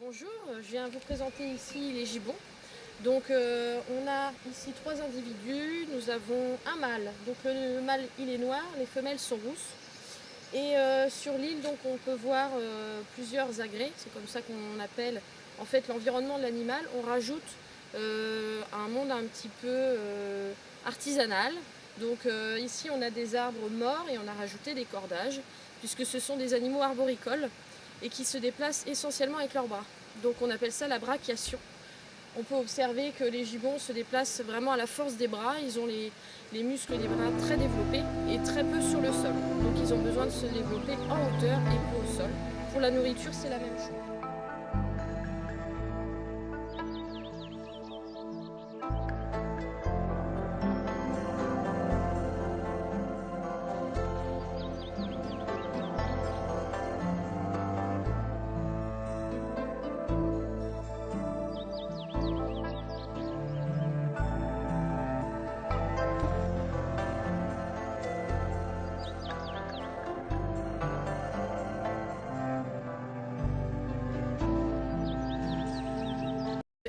Bonjour, je viens vous présenter ici les gibbons. Donc on a ici 3 individus, nous avons un mâle. Donc le mâle il est noir, les femelles sont rousses. Et sur l'île donc on peut voir plusieurs agrès, c'est comme ça qu'on appelle en fait l'environnement de l'animal. On rajoute un monde un petit peu artisanal. Donc ici on a des arbres morts et on a rajouté des cordages, puisque ce sont des animaux arboricoles et qui se déplacent essentiellement avec leurs bras. Donc on appelle ça la brachiation. On peut observer que les gibbons se déplacent vraiment à la force des bras. Ils ont les muscles des bras très développés et très peu sur le sol. Donc ils ont besoin de se développer en hauteur et peu au sol. Pour la nourriture, c'est la même chose.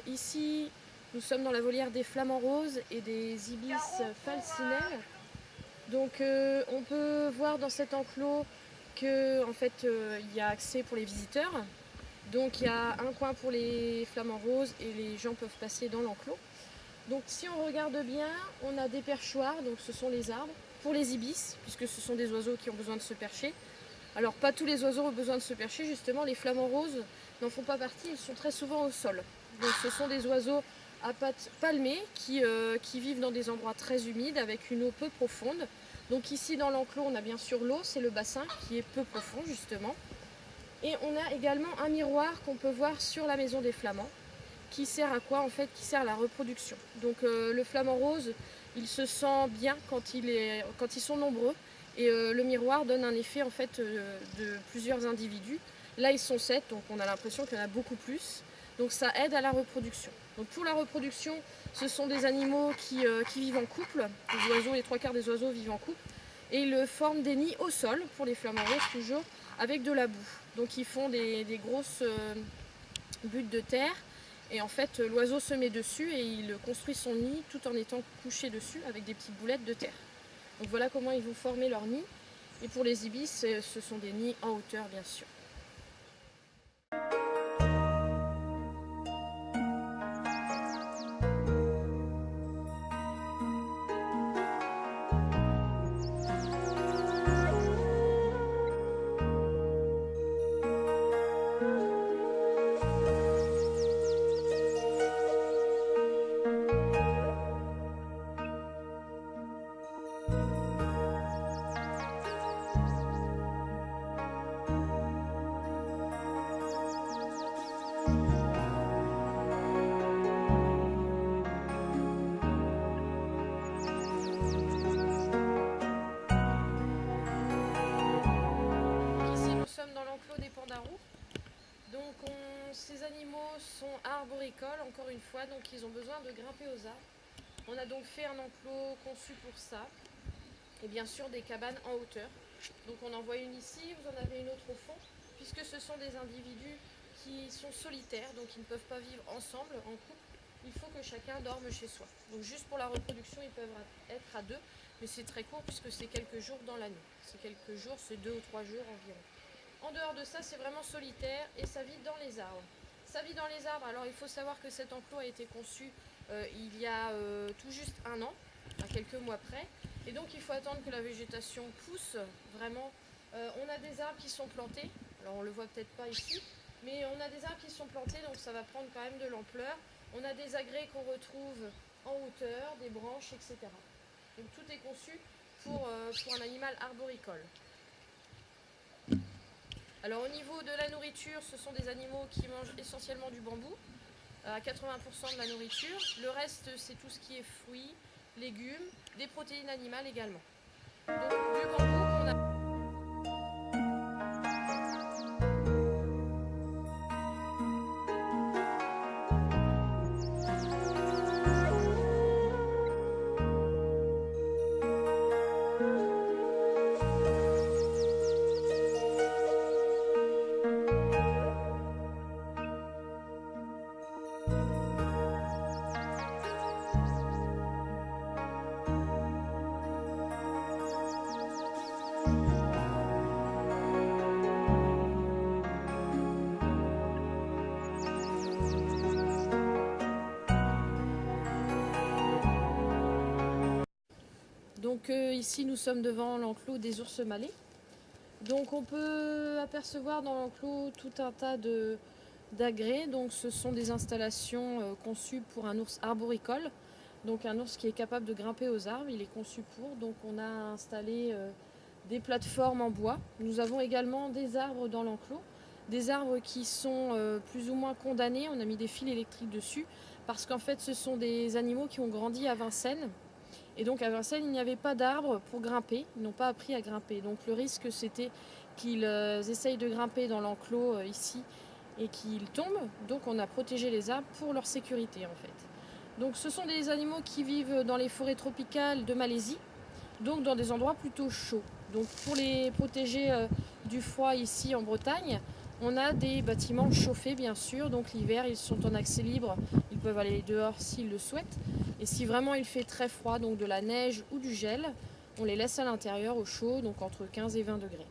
Ici, nous sommes dans la volière des flamants roses et des ibis falcinelles. Donc on peut voir dans cet enclos que en fait, il y a accès pour les visiteurs. Donc il y a un coin pour les flamants roses et les gens peuvent passer dans l'enclos. Donc si on regarde bien, on a des perchoirs, donc ce sont les arbres, pour les ibis, puisque ce sont des oiseaux qui ont besoin de se percher. Alors pas tous les oiseaux ont besoin de se percher, justement les flamants roses n'en font pas partie, ils sont très souvent au sol. Donc ce sont des oiseaux à pattes palmées qui vivent dans des endroits très humides avec une eau peu profonde. Donc ici dans l'enclos on a bien sûr l'eau, c'est le bassin qui est peu profond justement. Et on a également un miroir qu'on peut voir sur la maison des flamands, qui sert à quoi en fait? Qui sert à la reproduction. Donc le flamant rose, il se sent bien quand ils sont nombreux, et le miroir donne un effet en fait de plusieurs individus. Là ils sont 7, donc on a l'impression qu'il y en a beaucoup plus. Donc ça aide à la reproduction. Donc pour la reproduction, ce sont des animaux qui vivent en couple. Les oiseaux, les 3/4 des oiseaux vivent en couple. Et ils forment des nids au sol, pour les flamants roses toujours, avec de la boue. Donc ils font des grosses buttes de terre. Et en fait, l'oiseau se met dessus et il construit son nid tout en étant couché dessus avec des petites boulettes de terre. Donc voilà comment ils vont former leur nid. Et pour les ibis, ce sont des nids en hauteur bien sûr. Dans l'enclos des pandarous. Donc ces animaux sont arboricoles encore une fois, donc ils ont besoin de grimper aux arbres. On a donc fait un enclos conçu pour ça, et bien sûr des cabanes en hauteur. Donc on en voit une ici, vous en avez une autre au fond, puisque ce sont des individus qui sont solitaires, donc ils ne peuvent pas vivre ensemble en couple. Il faut que chacun dorme chez soi. Donc juste pour la reproduction, ils peuvent être à 2, mais c'est très court puisque c'est quelques jours dans l'année. C'est quelques jours, c'est 2 ou 3 jours environ. En dehors de ça, c'est vraiment solitaire et ça vit dans les arbres. Ça vit dans les arbres, alors il faut savoir que cet enclos a été conçu il y a tout juste 1 an, à quelques mois près. Et donc il faut attendre que la végétation pousse vraiment On a des arbres qui sont plantés, alors on le voit peut-être pas ici, mais on a des arbres qui sont plantés, donc ça va prendre quand même de l'ampleur. On a des agrès qu'on retrouve en hauteur, des branches, etc. Donc tout est conçu pour un animal arboricole. Alors au niveau de la nourriture, ce sont des animaux qui mangent essentiellement du bambou, à 80% de la nourriture. Le reste, c'est tout ce qui est fruits, légumes, des protéines animales également. Donc du bambou qu'on a... Donc ici nous sommes devant l'enclos des ours malais. Donc on peut apercevoir dans l'enclos tout un tas d'agrès. Donc ce sont des installations conçues pour un ours arboricole. Donc un ours qui est capable de grimper aux arbres, il est conçu pour. Donc on a installé des plateformes en bois. Nous avons également des arbres dans l'enclos. Des arbres qui sont plus ou moins condamnés. On a mis des fils électriques dessus parce qu'en fait ce sont des animaux qui ont grandi à Vincennes. Et donc à Vincennes, il n'y avait pas d'arbres pour grimper. Ils n'ont pas appris à grimper. Donc le risque, c'était qu'ils essayent de grimper dans l'enclos ici et qu'ils tombent. Donc on a protégé les arbres pour leur sécurité en fait. Donc ce sont des animaux qui vivent dans les forêts tropicales de Malaisie, donc dans des endroits plutôt chauds. Donc pour les protéger du froid ici en Bretagne, on a des bâtiments chauffés bien sûr. Donc l'hiver, ils sont en accès libre. Ils peuvent aller dehors s'ils le souhaitent. Et si vraiment il fait très froid, donc de la neige ou du gel, on les laisse à l'intérieur au chaud, donc entre 15 et 20 degrés.